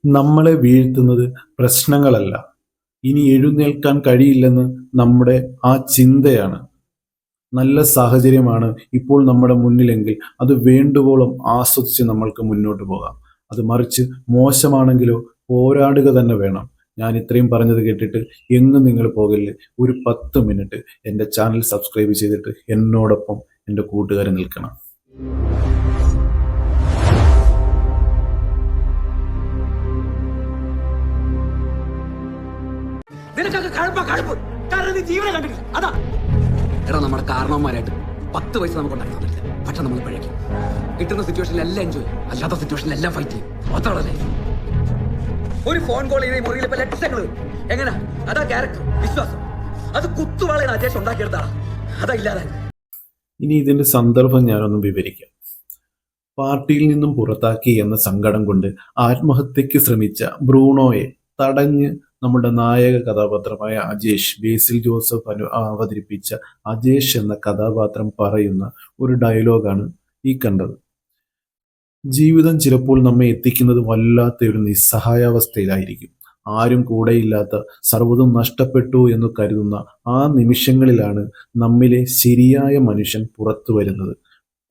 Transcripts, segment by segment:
നമ്മളെ വീഴ്ത്തുന്നത് പ്രശ്നങ്ങളല്ല, ഇനി എഴുന്നേൽക്കാൻ കഴിയില്ലെന്ന് നമ്മുടെ ആ ചിന്തയാണ്. നല്ല സാഹചര്യമാണ് ഇപ്പോൾ നമ്മുടെ മുന്നിലെങ്കിൽ അത് വേണ്ടുവോളം ആസ്വദിച്ച് നമ്മൾക്ക് മുന്നോട്ട് പോകാം. അത് മറിച്ച് മോശമാണെങ്കിലോ പോരാടുക തന്നെ വേണം. ഞാൻ ഇത്രയും പറഞ്ഞത് കേട്ടിട്ട് എങ്ങും നിങ്ങൾ പോകല്ലേ. ഒരു 10 മിനിറ്റ് എൻ്റെ ചാനൽ സബ്സ്ക്രൈബ് ചെയ്തിട്ട് എന്നോടൊപ്പം എൻ്റെ കൂട്ടുകാരെ നിൽക്കണം. എടാ, നമ്മുടെ കാരണവന്മാരായിട്ട് 10 പൈസ നമുക്ക് ഉണ്ടാക്കി തന്നില്ല. പക്ഷെ നമ്മൾ പഴയ്ക്കും. കിട്ടുന്ന സിറ്റുവേഷനിലെല്ലാം എൻജോയ്, അല്ലാത്ത സിറ്റുവേഷനിലെല്ലാം ഫൈറ്റ് ചെയ്യും. അതാണല്ലേ ഒരു ഫോൺ കോൾ ചെയ്ത് മുറിയിൽ ഇപ്പൊ ലക്ഷങ്ങൾ. എങ്ങനെ? അതാ ക്യാരക്ടർ, വിശ്വാസം. അത് കുത്തുവാളയാണ് അജേഷ് ഉണ്ടാക്കിയെടുത്താ. അതാ ഇല്ലാതെ. ഇനി ഇതിന്റെ സന്ദർഭം ഞാനൊന്ന് വിവരിക്കാം. പാർട്ടിയിൽ നിന്നും പുറത്താക്കി എന്ന സങ്കടം കൊണ്ട് ആത്മഹത്യക്ക് ശ്രമിച്ച ബ്രൂണോയെ തടഞ്ഞ് നമ്മുടെ നായക കഥാപാത്രമായ അജേഷ്, ബേസിൽ ജോസഫ് അവതരിപ്പിച്ച അജേഷ് എന്ന കഥാപാത്രം പറയുന്ന ഒരു ഡയലോഗാണ് ഈ കണ്ടത്. ജീവിതം ചിലപ്പോൾ നമ്മെ എത്തിക്കുന്നത് വല്ലാത്ത ഒരു നിസ്സഹായാവസ്ഥയിലായിരിക്കും. ആരും കൂടെയില്ലാത്ത, സർവ്വതും നഷ്ടപ്പെട്ടു എന്ന് കരുതുന്ന ആ നിമിഷങ്ങളിലാണ് നമ്മിലെ ശരിയായ മനുഷ്യൻ പുറത്തു വരുന്നത്.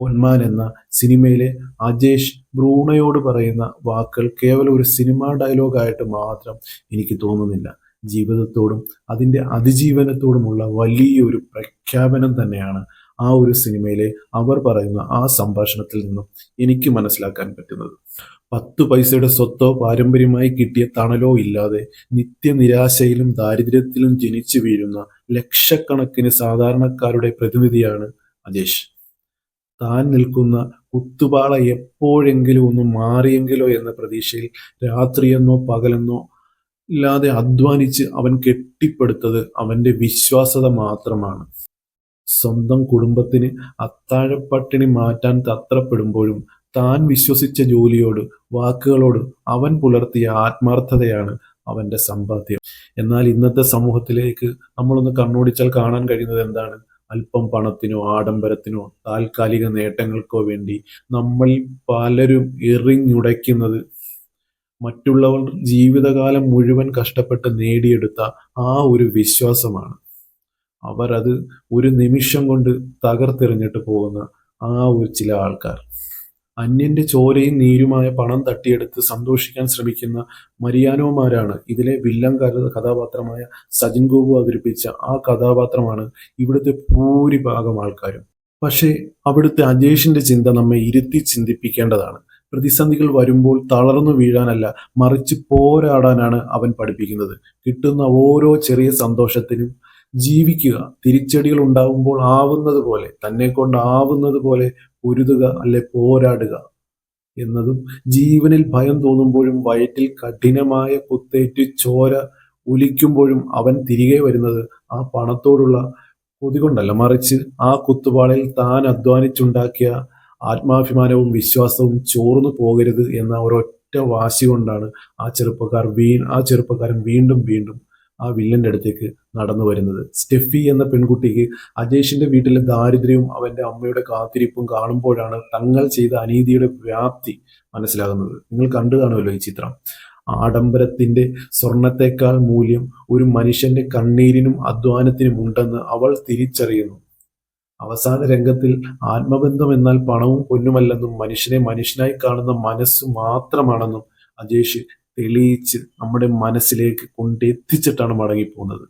പൊന്മാൻ എന്ന സിനിമയിലെ അജേഷ് ബ്രൂണയോട് പറയുന്ന വാക്കുകൾ കേവലം ഒരു സിനിമാ ഡയലോഗായിട്ട് മാത്രം എനിക്ക് തോന്നുന്നില്ല. ജീവിതത്തോടും അതിൻ്റെ അതിജീവനത്തോടുമുള്ള വലിയൊരു പ്രഖ്യാപനം തന്നെയാണ് ആ ഒരു സിനിമയിലെ അവർ പറയുന്ന ആ സംഭാഷണത്തിൽ നിന്നും എനിക്ക് മനസ്സിലാക്കാൻ പറ്റുന്നത്. 10 പൈസയുടെ സ്വത്തോ പാരമ്പര്യമായി കിട്ടിയ തണലോ ഇല്ലാതെ നിത്യനിരാശയിലും ദാരിദ്ര്യത്തിലും ജനിച്ചു വീഴുന്ന ലക്ഷക്കണക്കിന് സാധാരണക്കാരുടെ പ്രതിനിധിയാണ് അജേഷ്. താൻ നിൽക്കുന്ന കുത്തുപാള എപ്പോഴെങ്കിലും ഒന്ന് മാറിയെങ്കിലോ എന്ന പ്രതീക്ഷയിൽ രാത്രിയെന്നോ പകലെന്നോ ഇല്ലാതെ അധ്വാനിച്ച് അവൻ കെട്ടിപ്പടുത്തത് അവന്റെ വിശ്വാസത മാത്രമാണ്. സ്വന്തം കുടുംബത്തിന് അത്താഴപ്പട്ടിണി മാറ്റാൻ തത്രപ്പെടുമ്പോഴും താൻ വിശ്വസിച്ച ജോലിയോട്, വാക്കുകളോട് അവൻ പുലർത്തിയ ആത്മാർത്ഥതയാണ് അവന്റെ സമ്പാദ്യം. എന്നാൽ ഇന്നത്തെ സമൂഹത്തിലേക്ക് നമ്മളൊന്ന് കണ്ണോടിച്ചാൽ കാണാൻ കഴിയുന്നത് എന്താണ്? അല്പം പണത്തിനോ ആഡംബരത്തിനോ താൽക്കാലിക നേട്ടങ്ങൾക്കോ വേണ്ടി നമ്മൾ പലരും എറിഞ്ഞുടയ്ക്കുന്നത് മറ്റുള്ളവർ ജീവിതകാലം മുഴുവൻ കഷ്ടപ്പെട്ട് നേടിയെടുത്ത ആ ഒരു വിശ്വാസമാണ്. അവർ അത് ഒരു നിമിഷം കൊണ്ട് തകർത്തെറിഞ്ഞിട്ട് പോകുന്ന ആ ഒരു ചില ആൾക്കാർ. അന്യന്റെ ചോരയും നീരുമായ പണം തട്ടിയെടുത്ത് സന്തോഷിക്കാൻ ശ്രമിക്കുന്ന മരിയാനോമാരാണ് ഇതിലെ വില്ലൻ കഥാപാത്രമായ സജിൻ ഗോപു അവതരിപ്പിച്ച ആ കഥാപാത്രമാണ് ഇവിടുത്തെ ഭൂരിഭാഗം ആൾക്കാരും. പക്ഷേ അവിടുത്തെ അജേഷിന്റെ ചിന്ത നമ്മെ ഇരുത്തി ചിന്തിപ്പിക്കേണ്ടതാണ്. പ്രതിസന്ധികൾ വരുമ്പോൾ തളർന്നു വീഴാനല്ല, മറിച്ച് പോരാടാനാണ് അവൻ പഠിപ്പിക്കുന്നത്. കിട്ടുന്ന ഓരോ ചെറിയ സന്തോഷത്തിനും ജീവിക്കുക, തിരിച്ചടികൾ ഉണ്ടാവുമ്പോൾ ആവുന്നത് പോലെ, തന്നെ കൊണ്ടാവുന്നത് പോലെ പൊരുതുക, അല്ലെ പോരാടുക എന്നതും, ജീവനിൽ ഭയം തോന്നുമ്പോഴും വയറ്റിൽ കഠിനമായ കുത്തേറ്റ് ചോര ഒലിക്കുമ്പോഴും അവൻ തിരികെ വരുന്നത് ആ പണത്തോടുള്ള കൊതി കൊണ്ടല്ല, മറിച്ച് ആ കുത്തുപാളയിൽ താൻ അധ്വാനിച്ചുണ്ടാക്കിയ ആത്മാഭിമാനവും വിശ്വാസവും ചോർന്നു പോകരുത് എന്ന ഒരൊറ്റ വാശി കൊണ്ടാണ് ആ ചെറുപ്പക്കാരൻ വീണ്ടും വീണ്ടും ആ വില്ലന്റെ അടുത്തേക്ക് നടന്നു വരുന്നത്. സ്റ്റെഫി എന്ന പെൺകുട്ടിക്ക് അജേഷിന്റെ വീട്ടിലെ ദാരിദ്ര്യവും അവന്റെ അമ്മയുടെ കാത്തിരിപ്പും കാണുമ്പോഴാണ് തങ്ങൾ ചെയ്ത അനീതിയുടെ വ്യാപ്തി മനസ്സിലാകുന്നത്. നിങ്ങൾ കണ്ടു കാണുമല്ലോ ഈ ചിത്രം. ആഡംബരത്തിന്റെ സ്വർണത്തെക്കാൾ മൂല്യം ഒരു മനുഷ്യന്റെ കണ്ണീരിനും അധ്വാനത്തിനും ഉണ്ടെന്ന് അവൾ തിരിച്ചറിയുന്നു. അവസാന രംഗത്തിൽ ആത്മബന്ധം എന്നാൽ പണവും പൊന്നുമല്ലെന്നും മനുഷ്യനെ മനുഷ്യനായി കാണുന്ന മനസ്സ് മാത്രമാണെന്നും അജേഷ് തെളിയിച്ച് നമ്മുടെ മനസ്സിലേക്ക് കൊണ്ടെത്തിച്ചിട്ടാണ് മടങ്ങിപ്പോകുന്നത്.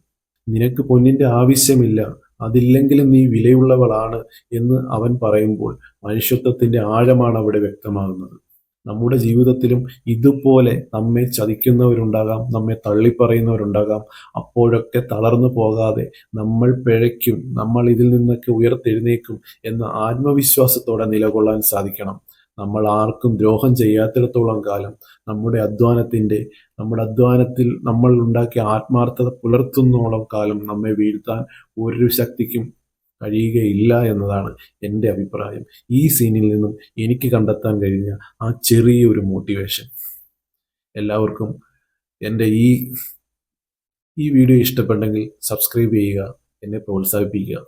നിനക്ക് പൊന്നിന്റെ ആവശ്യമില്ല, അതില്ലെങ്കിലും നീ വിലയുള്ളവളാണ് എന്ന് അവൻ പറയുമ്പോൾ മനുഷ്യത്വത്തിന്റെ ആഴമാണ് അവിടെ വ്യക്തമാകുന്നത്. നമ്മുടെ ജീവിതത്തിലും ഇതുപോലെ നമ്മെ ചതിക്കുന്നവരുണ്ടാകാം, നമ്മെ തള്ളിപ്പറയുന്നവരുണ്ടാകാം. അപ്പോഴൊക്കെ തളർന്നു പോകാതെ നമ്മൾ പിഴയ്ക്കും, നമ്മൾ ഇതിൽ നിന്നൊക്കെ ഉയർത്തെഴുന്നേക്കും എന്ന ആത്മവിശ്വാസത്തോടെ നിലകൊള്ളാൻ സാധിക്കണം. നമ്മൾ ആർക്കും ദ്രോഹം ചെയ്യാത്തിടത്തോളം കാലം നമ്മുടെ അധ്വാനത്തിൽ നമ്മൾ ഉണ്ടാക്കിയ ആത്മാർത്ഥത പുലർത്തുന്നോളം കാലം നമ്മെ വീഴ്ത്താൻ ഒരു ശക്തിക്കും കഴിയുകയില്ല എന്നതാണ് എൻ്റെ അഭിപ്രായം. ഈ സീനിൽ നിന്നും എനിക്ക് കണ്ടെത്താൻ കഴിഞ്ഞ ആ ചെറിയൊരു മോട്ടിവേഷൻ. എല്ലാവർക്കും എൻ്റെ ഈ വീഡിയോ ഇഷ്ടപ്പെട്ടെങ്കിൽ സബ്സ്ക്രൈബ് ചെയ്യുക, എന്നെ പ്രോത്സാഹിപ്പിക്കുക.